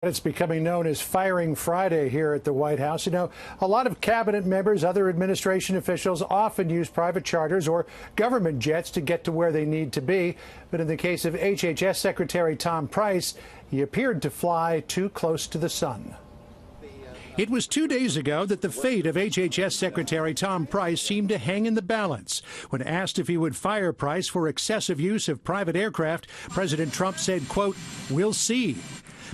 It's becoming known as Firing Friday here at the White House. You know, a lot of cabinet members, other administration officials often use private charters or government jets to get to where they need to be. But in the case of HHS Secretary Tom Price, he appeared to fly too close to the sun. It was 2 days ago that the fate of HHS Secretary Tom Price seemed to hang in the balance. When asked if he would fire Price for excessive use of private aircraft, President Trump said, quote, "We'll see."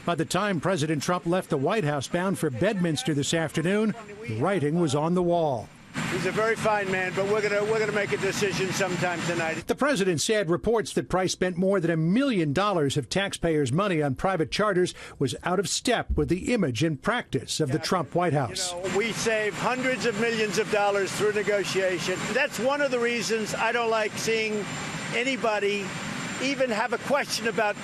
By the time President Trump left the White House bound for Bedminster this afternoon, the writing was on the wall. He's a very fine man, but we're gonna make a decision sometime tonight. The president said reports that Price spent more than $1 million of taxpayers' money on private charters was out of step with the image and practice of the Trump White House. You know, we save hundreds of millions of dollars through negotiation. That's one of the reasons I don't like seeing anybody even have a question about,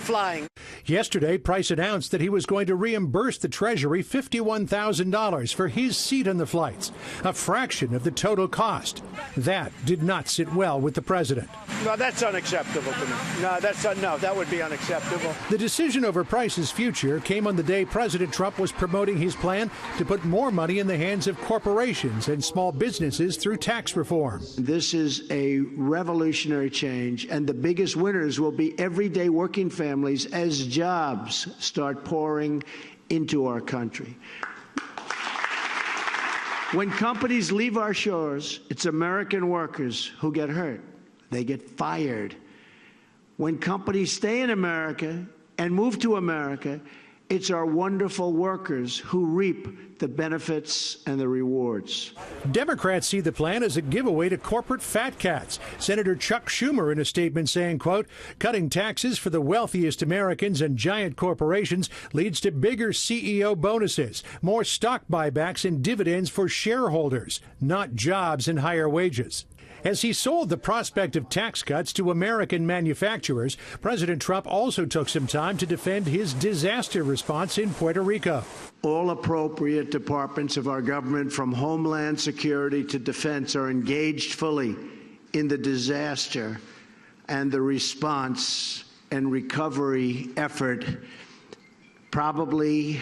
flying. Yesterday, Price announced that he was going to reimburse the Treasury $51,000 for his seat on the flights, a fraction of the total cost. That did not sit well with the president. No, that's unacceptable to me. No, that would be unacceptable. The decision over Price's future came on the day President Trump was promoting his plan to put more money in the hands of corporations and small businesses through tax reform. This is a revolutionary change, and the biggest winners will be everyday working families as jobs start pouring into our country. When companies leave our shores, it's American workers who get hurt. They get fired. When companies stay in America and move to America, it's our wonderful workers who reap the benefits and the rewards. Democrats see the plan as a giveaway to corporate fat cats. Senator Chuck Schumer in a statement saying, quote, "Cutting taxes for the wealthiest Americans and giant corporations leads to bigger CEO bonuses, more stock buybacks and dividends for shareholders, not jobs and higher wages." As he sold the prospect of tax cuts to American manufacturers, President Trump also took some time to defend his disaster response in Puerto Rico. All appropriate departments of our government, from Homeland Security to Defense, are engaged fully in the disaster and the response and recovery effort probably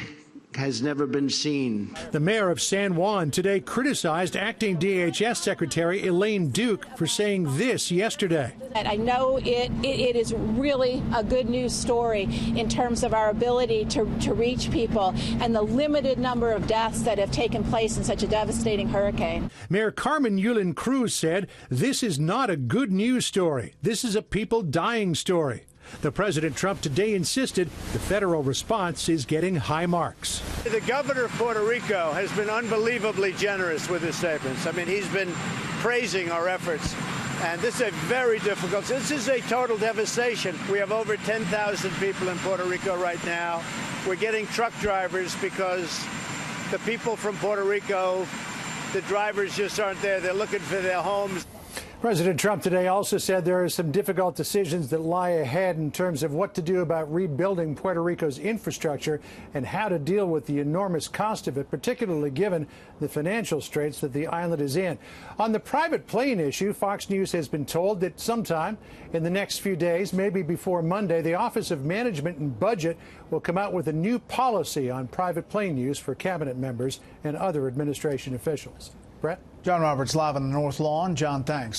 has never been seen. The mayor of San Juan today criticized acting DHS Secretary Elaine Duke for saying this yesterday. I know it is really a good news story in terms of our ability to reach people and the limited number of deaths that have taken place in such a devastating hurricane. Mayor Carmen Yulin Cruz said, "This is not a good news story. This is a people dying story." The President Trump today insisted the federal response is getting high marks. The governor of Puerto Rico has been unbelievably generous with his statements. I mean, he's been praising our efforts. And this is a very difficult, this is a total devastation. We have over 10,000 people in Puerto Rico right now. We're getting truck drivers because the people from Puerto Rico, the drivers just aren't there. They're looking for their homes. President Trump today also said there are some difficult decisions that lie ahead in terms of what to do about rebuilding Puerto Rico's infrastructure and how to deal with the enormous cost of it, particularly given the financial straits that the island is in. On the private plane issue, Fox News has been told that sometime in the next few days, maybe before Monday, the Office of Management and Budget will come out with a new policy on private plane use for cabinet members and other administration officials. Brett? John Roberts live on the North Lawn. John, thanks.